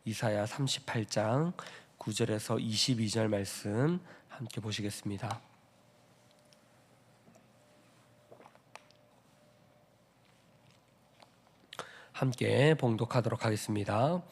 이사야 38장 9절에서 22절 말씀 함께 보시겠습니다. 함께 봉독하도록 하겠습니다.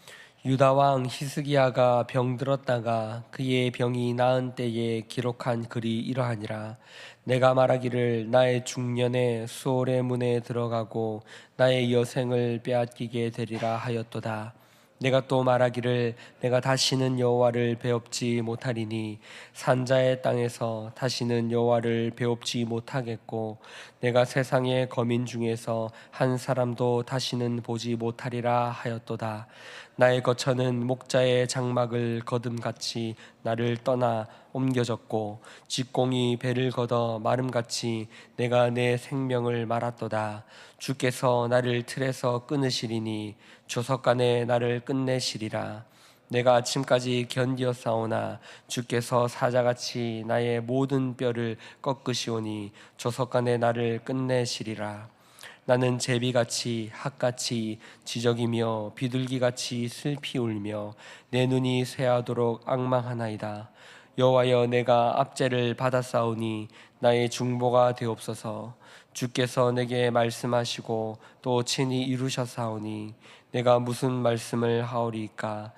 유다 왕 히스기야가 병들었다가 그의 병이 나은 때에 기록한 글이 이러하니라. 내가 말하기를 나의 중년에 수월의 문에 들어가고 나의 여생을 빼앗기게 되리라 하였도다. 내가 또 말하기를 내가 다시는 여호와를 배웁지 못하리니 산자의 땅에서 다시는 여호와를 배웁지 못하겠고 내가 세상의 거민 중에서 한 사람도 다시는 보지 못하리라 하였도다. 나의 거처는 목자의 장막을 거둠같이 나를 떠나 옮겨졌고 직공이 배를 걷어 마름같이 내가 내 생명을 말았도다. 주께서 나를 틀에서 끊으시리니 조석간에 나를 끝내시리라. 내가 아침까지 견디었사오나 주께서 사자같이 나의 모든 뼈를 꺾으시오니 조석간에 나를 끝내시리라. 나는 제비같이 학같이 지적이며 비둘기같이 슬피 울며 내 눈이 쇠하도록 앙망하나이다. 여호와여, 내가 압제를 받았사오니 나의 중보가 되옵소서. 주께서 내게 말씀하시고 또 친히 이루셨사오니 내가 무슨 말씀을 하오리이까.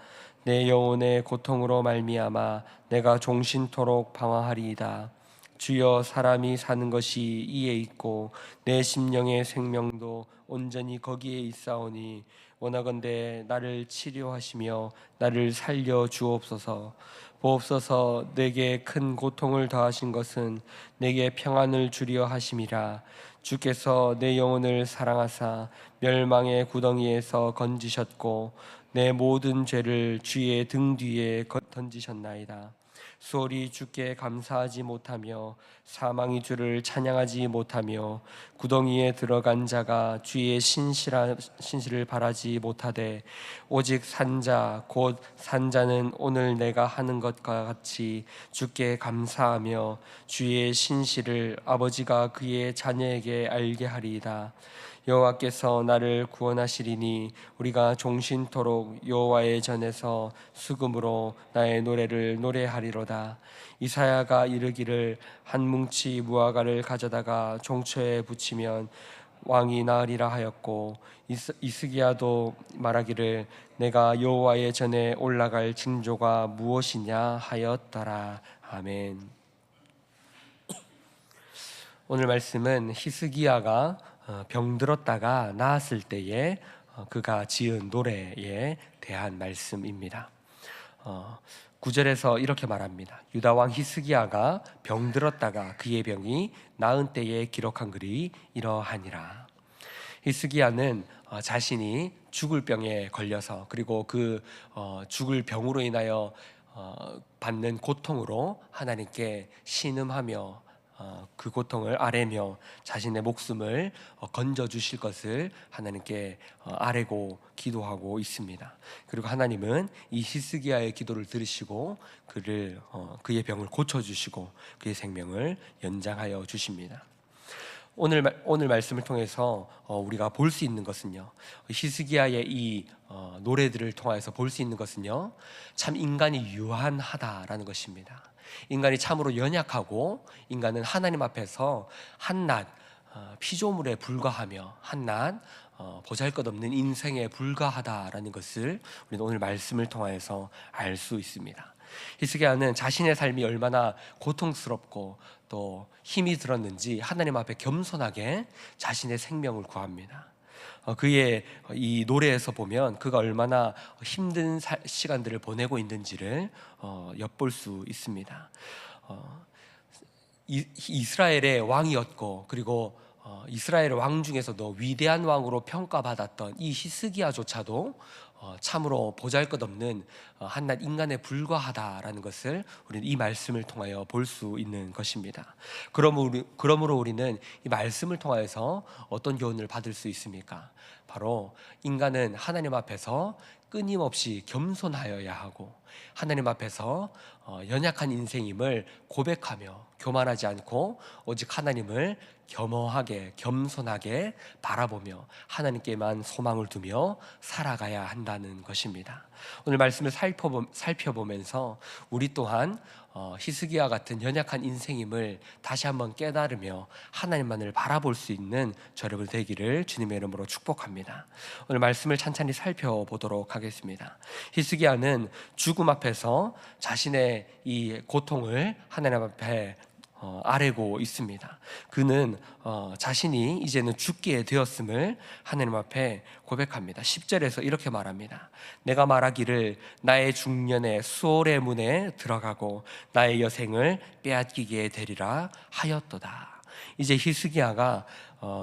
내 영혼의 고통으로 말미암아 내가 종신토록 방황하리이다. 주여, 사람이 사는 것이 이에 있고 내 심령의 생명도 온전히 거기에 있사오니 원하건대 나를 치료하시며 나를 살려 주옵소서. 보옵소서. 내게 큰 고통을 더하신 것은 내게 평안을 주려 하심이라. 주께서 내 영혼을 사랑하사 멸망의 구덩이에서 건지셨고 내 모든 죄를 주의 등 뒤에 던지셨나이다. 수월이 주께 감사하지 못하며 사망이 주를 찬양하지 못하며 구덩이에 들어간 자가 주의 신실을 바라지 못하되 오직 산자 곧 산자는 오늘 내가 하는 것과 같이 주께 감사하며 주의 신실을 아버지가 그의 자녀에게 알게 하리이다. 여호와께서 나를 구원하시리니 우리가 종신토록 여호와의 전에서 수금으로 나의 노래를 노래하리로다. 이사야가 이르기를 한 뭉치 무화과를 가져다가 종초에 붙이면 왕이 나으리라 하였고 이스기야도 말하기를 내가 여호와의 전에 올라갈 징조가 무엇이냐 하였더라. 아멘. 오늘 말씀은 히스기야가 병들었다가 나았을 때에 그가 지은 노래에 대한 말씀입니다. 9절에서 이렇게 말합니다. 유다 왕 히스기야가 병들었다가 그의 병이 나은 때에 기록한 글이 이러하니라. 히스기야는 자신이 죽을 병에 걸려서 그리고 그 죽을 병으로 인하여 받는 고통으로 하나님께 신음하며 그 고통을 아뢰며 자신의 목숨을 건져 주실 것을 하나님께 아뢰고 기도하고 있습니다. 그리고 하나님은 이 히스기야의 기도를 들으시고 그의 병을 고쳐 주시고 그의 생명을 연장하여 주십니다. 오늘 말씀을 통해서 우리가 볼 수 있는 것은요, 히스기야의 이 노래들을 통해서 볼 수 있는 것은요, 참 인간이 유한하다라는 것입니다. 인간이 참으로 연약하고 인간은 하나님 앞에서 한낱 피조물에 불과하며 한낱 보잘것없는 인생에 불과하다라는 것을 우리는 오늘 말씀을 통해서 알 수 있습니다. 히스기야는 자신의 삶이 얼마나 고통스럽고 또 힘이 들었는지 하나님 앞에 겸손하게 자신의 생명을 구합니다. 그의 이 노래에서 보면 그가 얼마나 힘든 시간들을 보내고 있는지를 엿볼 수 있습니다. 이스라엘의 왕이었고 그리고 이스라엘 왕 중에서도 위대한 왕으로 평가받았던 이 히스기야조차도 참으로 보잘것없는 한낱 인간에 불과하다라는 것을 우리는 이 말씀을 통하여 볼 수 있는 것입니다. 그러므로 우리는 이 말씀을 통하여서 어떤 교훈을 받을 수 있습니까? 바로 인간은 하나님 앞에서 끊임없이 겸손하여야 하고 하나님 앞에서 연약한 인생임을 고백하며 교만하지 않고 오직 하나님을 겸허하게 겸손하게 바라보며 하나님께만 소망을 두며 살아가야 한다는 것입니다. 오늘 말씀을 살펴보면서 우리 또한 히스기야 같은 연약한 인생임을 다시 한번 깨달으며 하나님만을 바라볼 수 있는 저 여러분 되기를 주님의 이름으로 축복합니다. 오늘 말씀을 찬찬히 살펴보도록 하겠습니다. 히스기야는 죽음 앞에서 자신의 이 고통을 하나님 앞에 아뢰고 있습니다. 그는 자신이 이제는 죽게 되었음을 하나님 앞에 고백합니다. 10절에서 이렇게 말합니다. 내가 말하기를 나의 중년에 수월의 문에 들어가고 나의 여생을 빼앗기게 되리라 하였도다. 이제 히스기야가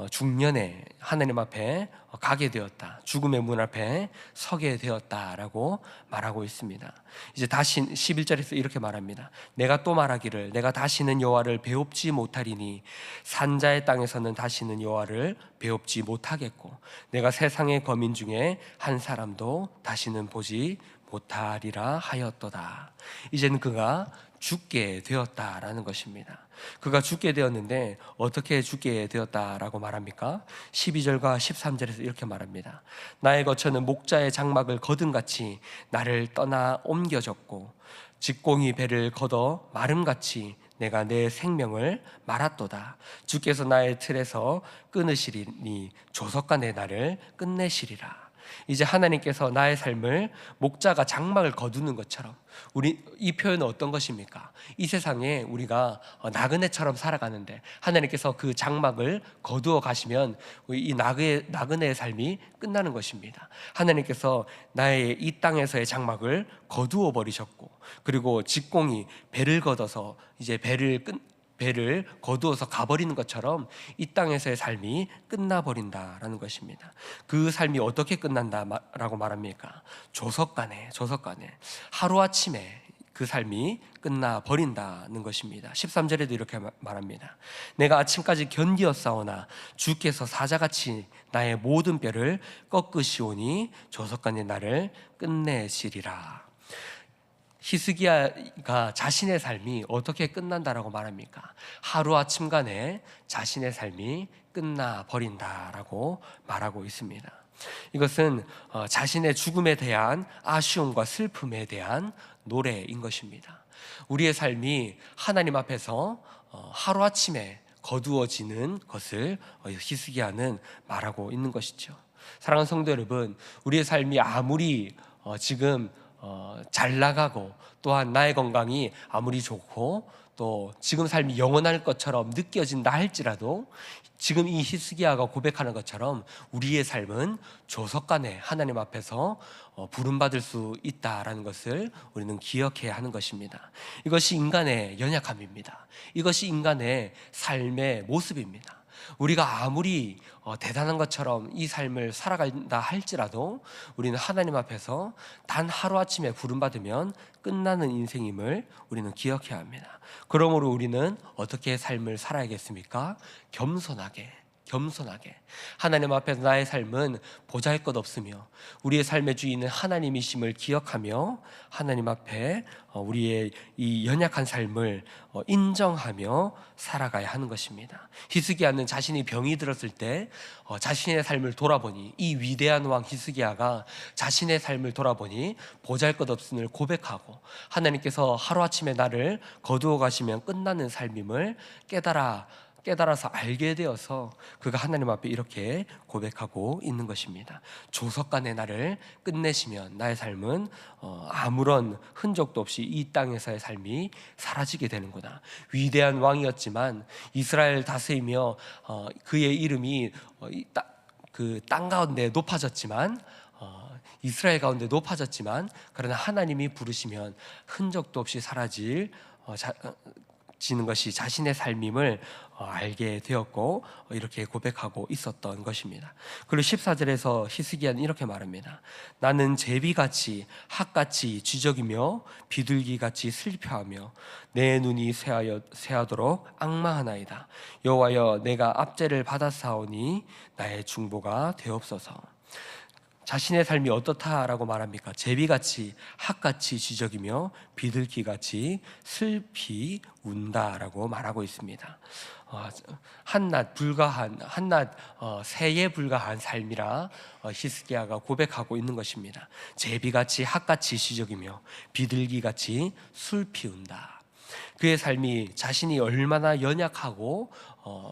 중년에 하나님 앞에 가게 되었다, 죽음의 문 앞에 서게 되었다라고 말하고 있습니다. 이제 다시 11절에서 이렇게 말합니다. 내가 또 말하기를 내가 다시는 여호와를 배웁지 못하리니 산자의 땅에서는 다시는 여호와를 배웁지 못하겠고 내가 세상의 거민 중에 한 사람도 다시는 보지 못하리라 하였도다. 이제는 그가 죽게 되었다라는 것입니다. 그가 죽게 되었는데 어떻게 죽게 되었다라고 말합니까? 12절과 13절에서 이렇게 말합니다. 나의 거처는 목자의 장막을 거둔같이 나를 떠나 옮겨졌고 직공이 배를 걷어 마름같이 내가 내 생명을 말았도다. 주께서 나의 틀에서 끊으시리니 조석과 내 나를 끝내시리라. 이제 하나님께서 나의 삶을 목자가 장막을 거두는 것처럼, 이 표현은 어떤 것입니까? 이 세상에 우리가 나그네처럼 살아가는데 하나님께서 그 장막을 거두어 가시면 이 나그네의 삶이 끝나는 것입니다. 하나님께서 나의 이 땅에서의 장막을 거두어 버리셨고, 그리고 직공이 배를 걷어서 이제 배를 거두어서 가버리는 것처럼 이 땅에서의 삶이 끝나버린다라는 것입니다. 그 삶이 어떻게 끝난다라고 말합니까? 조석간에 하루아침에 그 삶이 끝나버린다는 것입니다. 13절에도 이렇게 말합니다. 내가 아침까지 견디었사오나 주께서 사자같이 나의 모든 뼈를 꺾으시오니 조석간에 나를 끝내시리라. 히스기야가 자신의 삶이 어떻게 끝난다라고 말합니까? 하루아침간에 자신의 삶이 끝나버린다라고 말하고 있습니다. 이것은 자신의 죽음에 대한 아쉬움과 슬픔에 대한 노래인 것입니다. 우리의 삶이 하나님 앞에서 하루아침에 거두어지는 것을 히스기야는 말하고 있는 것이죠. 사랑하는 성도 여러분, 우리의 삶이 아무리 지금 잘 나가고 또한 나의 건강이 아무리 좋고 또 지금 삶이 영원할 것처럼 느껴진다 할지라도 지금 이 히스기야가 고백하는 것처럼 우리의 삶은 조석간에 하나님 앞에서 부름받을 수 있다라는 것을 우리는 기억해야 하는 것입니다. 이것이 인간의 연약함입니다. 이것이 인간의 삶의 모습입니다. 우리가 아무리 대단한 것처럼 이 삶을 살아간다 할지라도 우리는 하나님 앞에서 단 하루아침에 부름받으면 끝나는 인생임을 우리는 기억해야 합니다. 그러므로 우리는 어떻게 삶을 살아야겠습니까? 겸손하게 하나님 앞에서 나의 삶은 보잘것없으며 우리의 삶의 주인은 하나님이심을 기억하며 하나님 앞에 우리의 이 연약한 삶을 인정하며 살아가야 하는 것입니다. 히스기야는 자신이 병이 들었을 때 자신의 삶을 돌아보니, 이 위대한 왕 히스기야가 자신의 삶을 돌아보니 보잘것없음을 고백하고 하나님께서 하루아침에 나를 거두어 가시면 끝나는 삶임을 깨달아서 알게 되어서 그가 하나님 앞에 이렇게 고백하고 있는 것입니다. 조석간에 나를 끝내시면 나의 삶은 아무런 흔적도 없이 이 땅에서의 삶이 사라지게 되는구나. 위대한 왕이었지만 이스라엘 다스리며 그의 이름이 그 땅 가운데 높아졌지만 이스라엘 가운데 높아졌지만 그러나 하나님이 부르시면 흔적도 없이 사라지는 것이 자신의 삶임을 알게 되었고 이렇게 고백하고 있었던 것입니다. 그리고 14절에서 히스기야는 이렇게 말합니다. 나는 제비같이 핫같이 쥐적이며 비둘기같이 슬퍼하며 내 눈이 쇠하도록 앙망하나이다. 여호와여, 내가 압제를 받았사오니 나의 중보가 되옵소서. 자신의 삶이 어떻다라고 말합니까? 제비같이 핫같이 지적이며 비둘기같이 슬피 운다라고 말하고 있습니다. 한낮 새에 불과한 삶이라 히스기야가 고백하고 있는 것입니다. 제비같이 핫같이 지적이며 비둘기같이 슬피 운다. 그의 삶이 자신이 얼마나 연약하고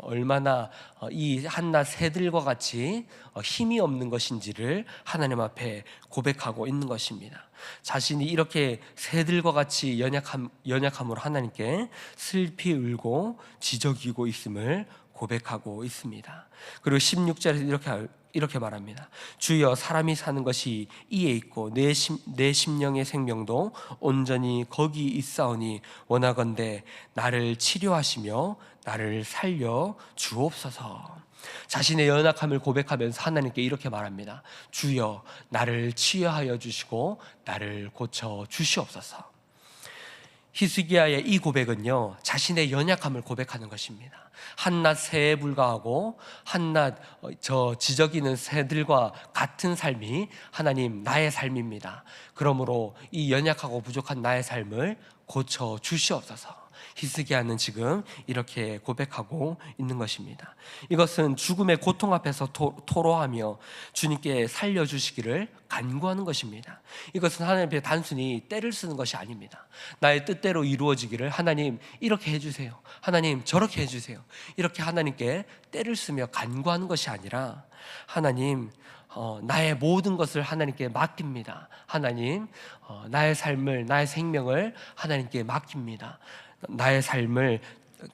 얼마나 이 한낱 새들과 같이 힘이 없는 것인지를 하나님 앞에 고백하고 있는 것입니다. 자신이 이렇게 새들과 같이 연약함으로 하나님께 슬피 울고 지적이고 있음을 고백하고 있습니다. 그리고 16절에 이렇게 말합니다. 주여, 사람이 사는 것이 이에 있고 내 심령의 생명도 온전히 거기 있사오니 원하건대 나를 치료하시며 나를 살려 주옵소서. 자신의 연약함을 고백하면서 하나님께 이렇게 말합니다. 주여, 나를 치유하여 주시고 나를 고쳐 주시옵소서. 히스기야의 이 고백은요, 자신의 연약함을 고백하는 것입니다. 한낱 새에 불과하고 한낱 저 지저귀는 새들과 같은 삶이 하나님 나의 삶입니다. 그러므로 이 연약하고 부족한 나의 삶을 고쳐 주시옵소서. 히스기야는 지금 이렇게 고백하고 있는 것입니다. 이것은 죽음의 고통 앞에서 토로하며 주님께 살려주시기를 간구하는 것입니다. 이것은 하나님 앞에 단순히 때를 쓰는 것이 아닙니다. 나의 뜻대로 이루어지기를 하나님 이렇게 해주세요, 하나님 저렇게 해주세요, 이렇게 하나님께 때를 쓰며 간구하는 것이 아니라 하나님, 나의 모든 것을 하나님께 맡깁니다. 하나님, 나의 삶을, 나의 생명을 하나님께 맡깁니다. 나의 삶을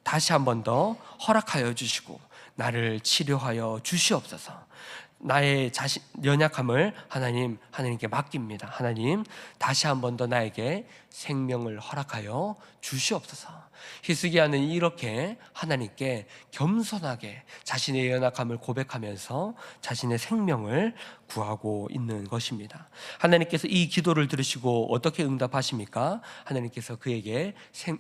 다시 한 번 더 허락하여 주시고 나를 치료하여 주시옵소서. 나의 연약함을 하나님께 맡깁니다. 하나님, 다시 한 번 더 나에게 생명을 허락하여 주시옵소서. 히스기야는 이렇게 하나님께 겸손하게 자신의 연약함을 고백하면서 자신의 생명을 구하고 있는 것입니다. 하나님께서 이 기도를 들으시고 어떻게 응답하십니까? 하나님께서 그에게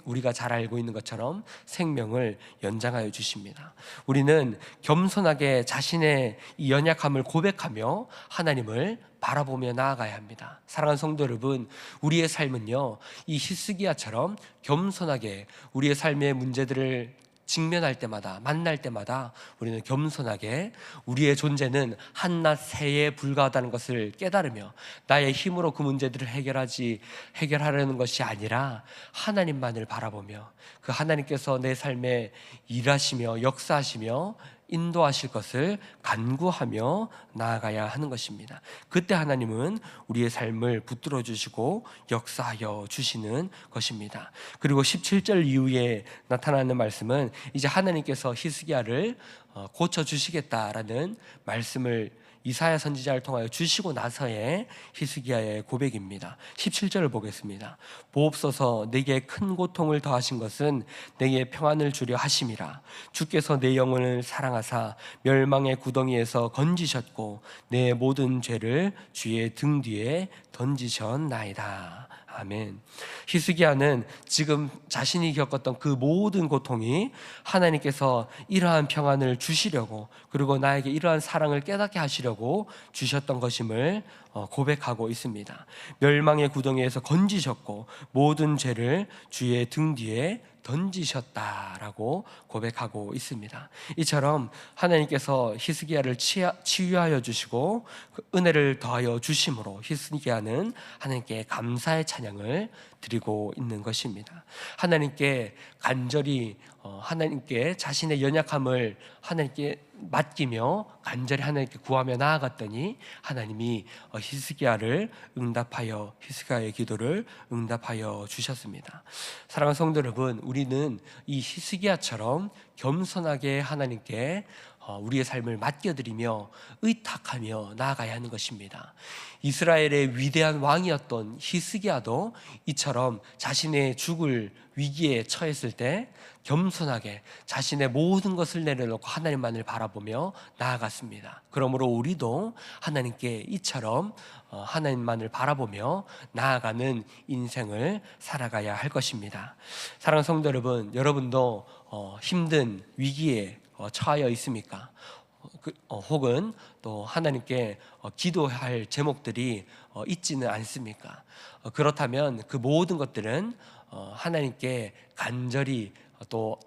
우리가 잘 알고 있는 것처럼 생명을 연장하여 주십니다. 우리는 겸손하게 자신의 이 연약함을 고백하며 하나님을 바라보며 나아가야 합니다. 사랑하는 성도 여러분, 우리의 삶은요, 이 히스기야처럼 겸손하게 우리의 삶의 문제들을 직면할 때마다, 만날 때마다 우리는 겸손하게 우리의 존재는 한낱 새에 불과하다는 것을 깨달으며 나의 힘으로 그 문제들을 해결하려는 것이 아니라 하나님만을 바라보며 그 하나님께서 내 삶에 일하시며 역사하시며 인도하실 것을 간구하며 나아가야 하는 것입니다. 그때 하나님은 우리의 삶을 붙들어 주시고 역사하여 주시는 것입니다. 그리고 17절 이후에 나타나는 말씀은 이제 하나님께서 히스기야를 고쳐 주시겠다라는 말씀을 이사야 선지자를 통하여 주시고 나서의 히스기야의 고백입니다. 17절을 보겠습니다. 보옵소서, 내게 큰 고통을 더하신 것은 내게 평안을 주려 하심이라. 주께서 내 영혼을 사랑하사 멸망의 구덩이에서 건지셨고 내 모든 죄를 주의 등 뒤에 던지셨나이다. 아멘. 히스기야는 지금 자신이 겪었던 그 모든 고통이 하나님께서 이러한 평안을 주시려고, 그리고 나에게 이러한 사랑을 깨닫게 하시려고 주셨던 것임을 고백하고 있습니다. 멸망의 구덩이에서 건지셨고 모든 죄를 주의 등 뒤에 던지셨다라고 고백하고 있습니다. 이처럼 하나님께서 히스기야를 치유하여 주시고 그 은혜를 더하여 주심으로 히스기야는 하나님께 감사의 찬양을 드리고 있는 것입니다. 하나님께 간절히 하나님께 자신의 연약함을 하나님께 맡기며 간절히 하나님께 구하며 나아갔더니 하나님이 히스기야의 기도를 응답하여 주셨습니다. 사랑하는 성도 여러분, 우리는 이 히스기야처럼 겸손하게 하나님께 우리의 삶을 맡겨드리며 의탁하며 나아가야 하는 것입니다. 이스라엘의 위대한 왕이었던 히스기야도 이처럼 자신의 죽을 위기에 처했을 때 겸손하게 자신의 모든 것을 내려놓고 하나님만을 바라보며 나아갔습니다. 그러므로 우리도 하나님께 이처럼 하나님만을 바라보며 나아가는 인생을 살아가야 할 것입니다. 사랑하는 성도 여러분, 여러분도 힘든 위기에 처하여 있습니까? 혹은 또 하나님께 기도할 제목들이 있지는 않습니까? 그렇다면 그 모든 것들은 하나님께 간절히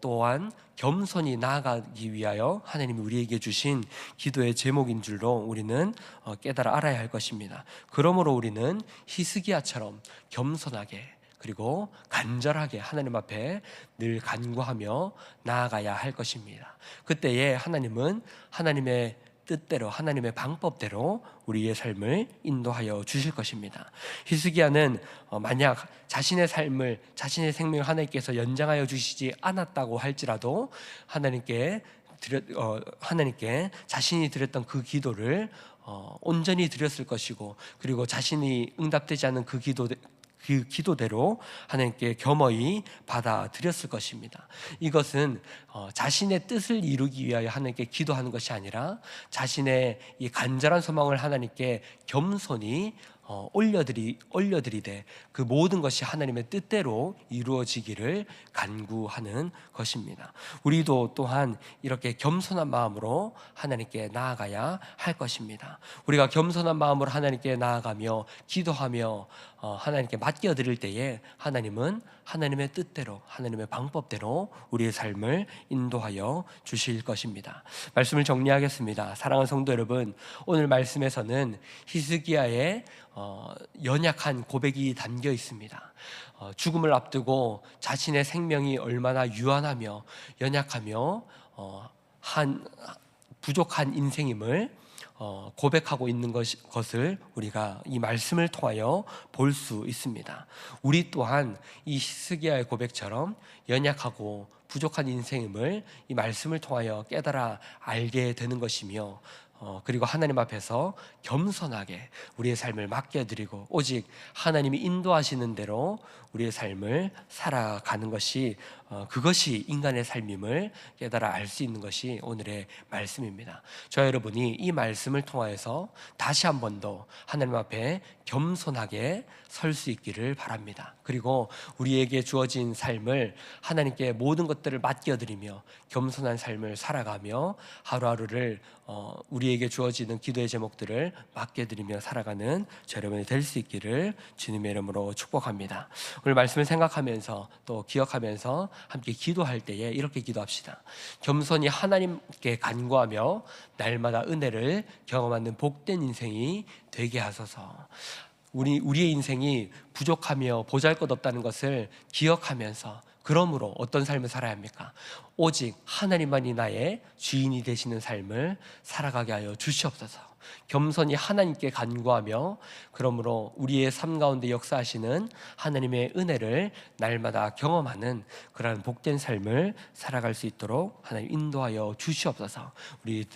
또한 겸손히 나아가기 위하여 하나님이 우리에게 주신 기도의 제목인 줄로 우리는 깨달아 알아야 할 것입니다. 그러므로 우리는 히스기야처럼 겸손하게 그리고 간절하게 하나님 앞에 늘 간구하며 나아가야 할 것입니다. 그때에 하나님은 하나님의 뜻대로 하나님의 방법대로 우리의 삶을 인도하여 주실 것입니다. 히스기야는 만약 자신의 삶을 자신의 생명을 하나님께서 연장하여 주시지 않았다고 할지라도 하나님께 자신이 드렸던 그 기도를 온전히 드렸을 것이고, 그리고 자신이 응답되지 않은 그 기도대로 하나님께 겸허히 받아들였을 것입니다. 이것은 자신의 뜻을 이루기 위하여 하나님께 기도하는 것이 아니라 자신의 이 간절한 소망을 하나님께 겸손히 올려드리되 그 모든 것이 하나님의 뜻대로 이루어지기를 간구하는 것입니다. 우리도 또한 이렇게 겸손한 마음으로 하나님께 나아가야 할 것입니다. 우리가 겸손한 마음으로 하나님께 나아가며 기도하며 하나님께 맡겨드릴 때에 하나님은 하나님의 뜻대로 하나님의 방법대로 우리의 삶을 인도하여 주실 것입니다. 말씀을 정리하겠습니다. 사랑하는 성도 여러분, 오늘 말씀에서는 히스기야의 연약한 고백이 담겨 있습니다. 죽음을 앞두고 자신의 생명이 얼마나 유한하며 연약하며 부족한 인생임을 고백하고 있는 것을 우리가 이 말씀을 통하여 볼 수 있습니다. 우리 또한 이 히스기야의 고백처럼 연약하고 부족한 인생임을 이 말씀을 통하여 깨달아 알게 되는 것이며, 그리고 하나님 앞에서 겸손하게 우리의 삶을 맡겨드리고 오직 하나님이 인도하시는 대로 우리의 삶을 살아가는 것이 그것이 인간의 삶임을 깨달아 알 수 있는 것이 오늘의 말씀입니다. 저와 여러분이 이 말씀을 통하여서 다시 한 번 더 하나님 앞에 겸손하게 설 수 있기를 바랍니다. 그리고 우리에게 주어진 삶을 하나님께 모든 것들을 맡겨드리며 겸손한 삶을 살아가며 하루하루를 우리에게 주어지는 기도의 제목들을 맡겨드리며 살아가는 저 여러분이 될 수 있기를 주님의 이름으로 축복합니다. 오늘 말씀을 생각하면서 또 기억하면서 함께 기도할 때에 이렇게 기도합시다. 겸손히 하나님께 간구하며 날마다 은혜를 경험하는 복된 인생이 되게 하소서. 우리의 인생이 부족하며 보잘것없다는 것을 기억하면서, 그러므로 어떤 삶을 살아야 합니까? 오직 하나님만이 나의 주인이 되시는 삶을 살아가게 하여 주시옵소서. 겸손히 하나님께 간구하며 그러므로 우리의 삶 가운데 역사하시는 하나님의 은혜를 날마다 경험하는 그러한 복된 삶을 살아갈 수 있도록 하나님 인도하여 주시옵소서. 우리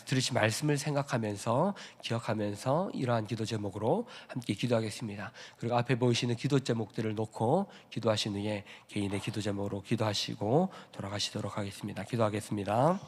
들으신 말씀을 생각하면서 기억하면서 이러한 기도 제목으로 함께 기도하겠습니다. 그리고 앞에 보이시는 기도 제목들을 놓고 기도하신 후에 개인의 기도 제목으로 기도하시고 돌아가시도록 하겠습니다. 기도하겠습니다.